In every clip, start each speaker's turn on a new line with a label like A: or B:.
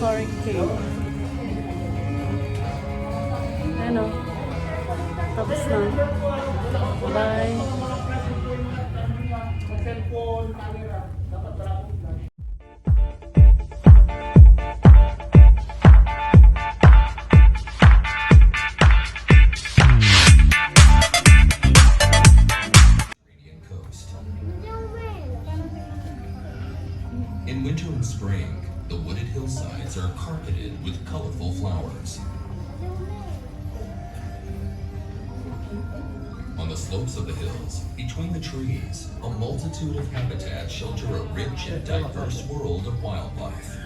A: Soreq Cave. Ano? Tapos na. Bye.
B: In winter and spring, the wooded hillsides are carpeted with colorful flowers. On the slopes of the hills, between the trees, a multitude of habitats shelter a rich and diverse world of wildlife.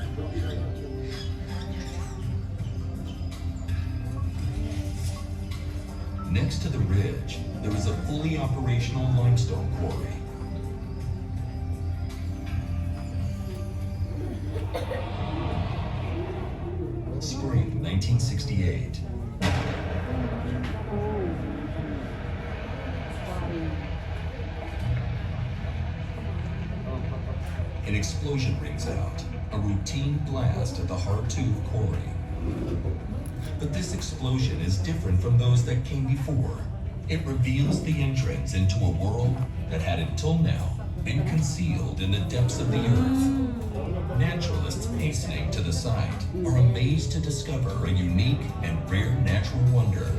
B: Next to the ridge, there is a fully operational limestone quarry. Spring 1968. An explosion rings out, a routine blast at the Hartuv quarry. But this explosion is different from those that came before. It reveals the entrance into a world that had until now been concealed in the depths of the earth. Naturalists hastening to the site are amazed to discover a unique and rare natural wonder,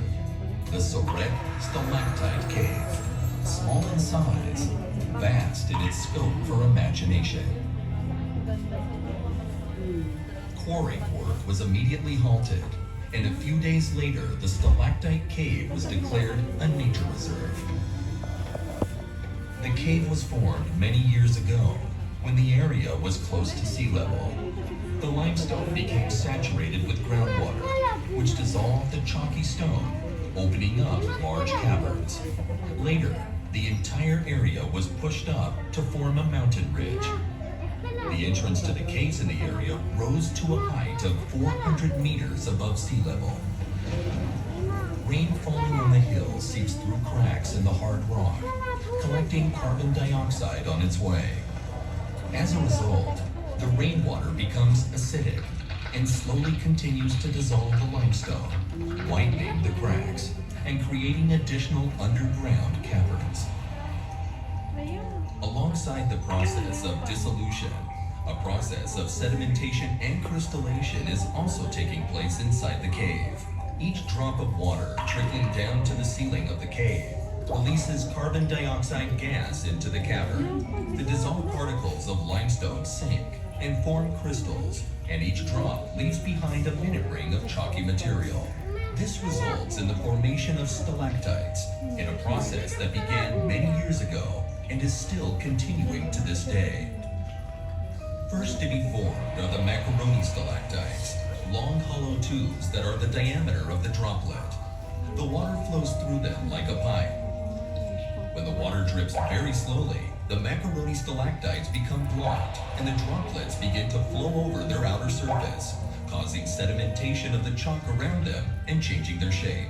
B: the Soreq Stalactite Cave. Small in size, vast in its scope for imagination. Quarrying work was immediately halted, and a few days later the Stalactite Cave was declared a nature reserve. The cave was formed many years ago, when the area was close to sea level. The limestone became saturated with groundwater, which dissolved the chalky stone, opening up large caverns. Later, the entire area was pushed up to form a mountain ridge. The entrance to the caves in the area rose to a height of 400 meters above sea level. Rain falling on the hill seeps through cracks in the hard rock, collecting carbon dioxide on its way. As a result, the rainwater becomes acidic and slowly continues to dissolve the limestone, widening the cracks and creating additional underground caverns. Alongside the process of dissolution, a process of sedimentation and crystallization is also taking place inside the cave. Each drop of water trickling down to the ceiling of the cave releases carbon dioxide gas into the cavern. The dissolved particles of limestone sink and form crystals, and each drop leaves behind a minute ring of chalky material. This results in the formation of stalactites, in a process that began many years ago and is still continuing to this day. First to be formed are the macaroni stalactites, long hollow tubes that are the diameter of the droplet. The water flows through them like a pipe. When the water drips very slowly, the macaroni stalactites become blocked and the droplets begin to flow over their outer surface, causing sedimentation of the chalk around them and changing their shape.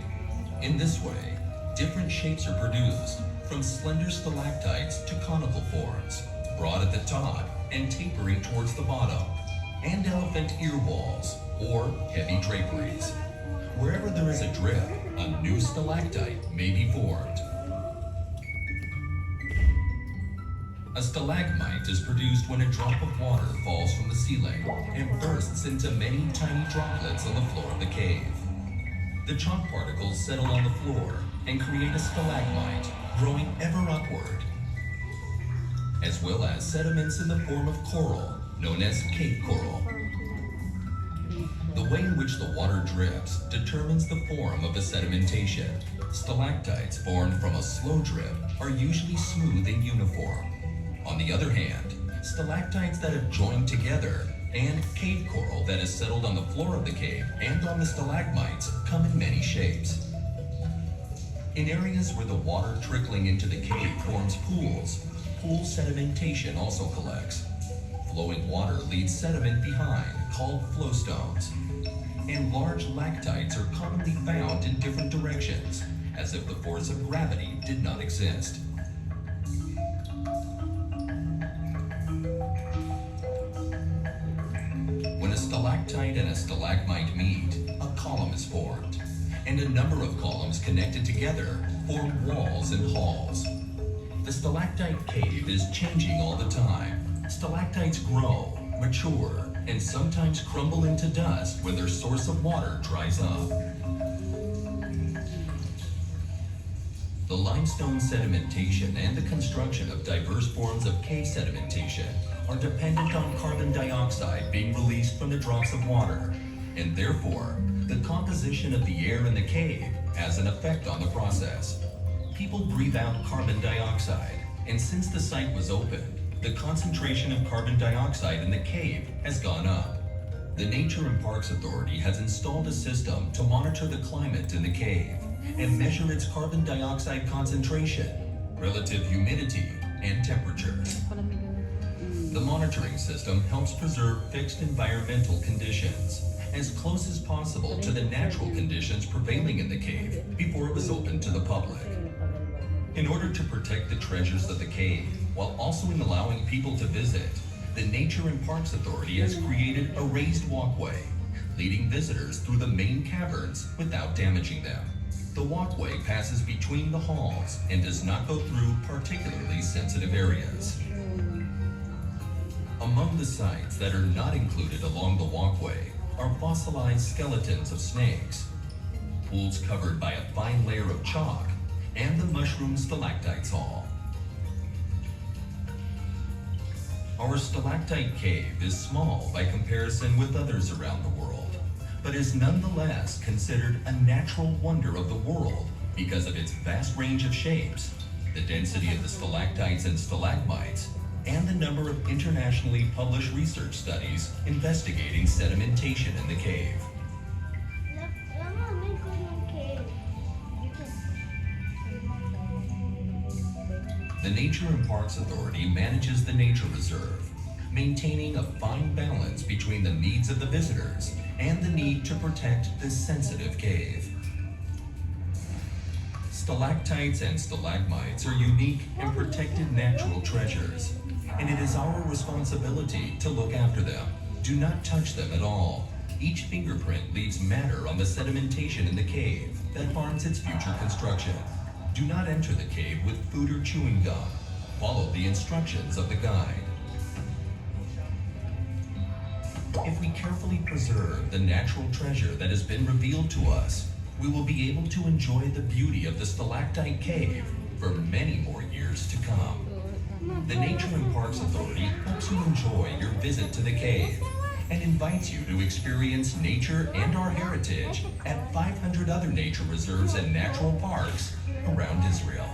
B: In this way, different shapes are produced, from slender stalactites to conical forms, broad at the top and tapering towards the bottom, and elephant ear walls, or heavy draperies. Wherever there is a drip, a new stalactite may be formed. A stalagmite is produced when a drop of water falls from the ceiling and bursts into many tiny droplets on the floor of the cave. The chalk particles settle on the floor and create a stalagmite, growing ever upward, as well as sediments in the form of coral, known as cave coral. The way in which the water drips determines the form of the sedimentation. Stalactites formed from a slow drip are usually smooth and uniform. On the other hand, stalactites that have joined together and cave coral that has settled on the floor of the cave and on the stalagmites come in many shapes. In areas where the water trickling into the cave forms pools, pool sedimentation also collects. Flowing water leaves sediment behind, called flowstones. And large lactites are commonly found in different directions, as if the force of gravity did not exist. When a stalactite stalactite and a stalagmite meet, a column is formed, and a number of columns connected together form walls and halls. The stalactite cave is changing all the time. Stalactites grow, mature, and sometimes crumble into dust when their source of water dries up. The limestone sedimentation and the construction of diverse forms of cave sedimentation are dependent on carbon dioxide being released from the drops of water, and therefore, the composition of the air in the cave has an effect on the process. People breathe out carbon dioxide, and since the site was opened, the concentration of carbon dioxide in the cave has gone up. The Nature and Parks Authority has installed a system to monitor the climate in the cave and measure its carbon dioxide concentration, relative humidity, and temperature. The monitoring system helps preserve fixed environmental conditions, as close as possible to the natural conditions prevailing in the cave before it was opened to the public. In order to protect the treasures of the cave, while also allowing people to visit, the Nature and Parks Authority has created a raised walkway, leading visitors through the main caverns without damaging them. The walkway passes between the halls and does not go through particularly sensitive areas. Among the sites that are not included along the walkway are fossilized skeletons of snakes, pools covered by a fine layer of chalk, and the mushroom stalactites hall. Our stalactite cave is small by comparison with others around the world, but is nonetheless considered a natural wonder of the world because of its vast range of shapes, the density of the stalactites and stalagmites, and the number of internationally published research studies investigating sedimentation in the cave. The Nature and Parks Authority manages the nature reserve, maintaining a fine balance between the needs of the visitors and the need to protect this sensitive cave. Stalactites and stalagmites are unique and protected natural treasures, and it is our responsibility to look after them. Do not touch them at all. Each fingerprint leaves matter on the sedimentation in the cave that harms its future construction. Do not enter the cave with food or chewing gum. Follow the instructions of the guide. If we carefully preserve the natural treasure that has been revealed to us, we will be able to enjoy the beauty of the stalactite cave for many more years to come. The Nature and Parks Authority helps you enjoy your visit to the cave and invites you to experience nature and our heritage at 500 other nature reserves and natural parks around Israel.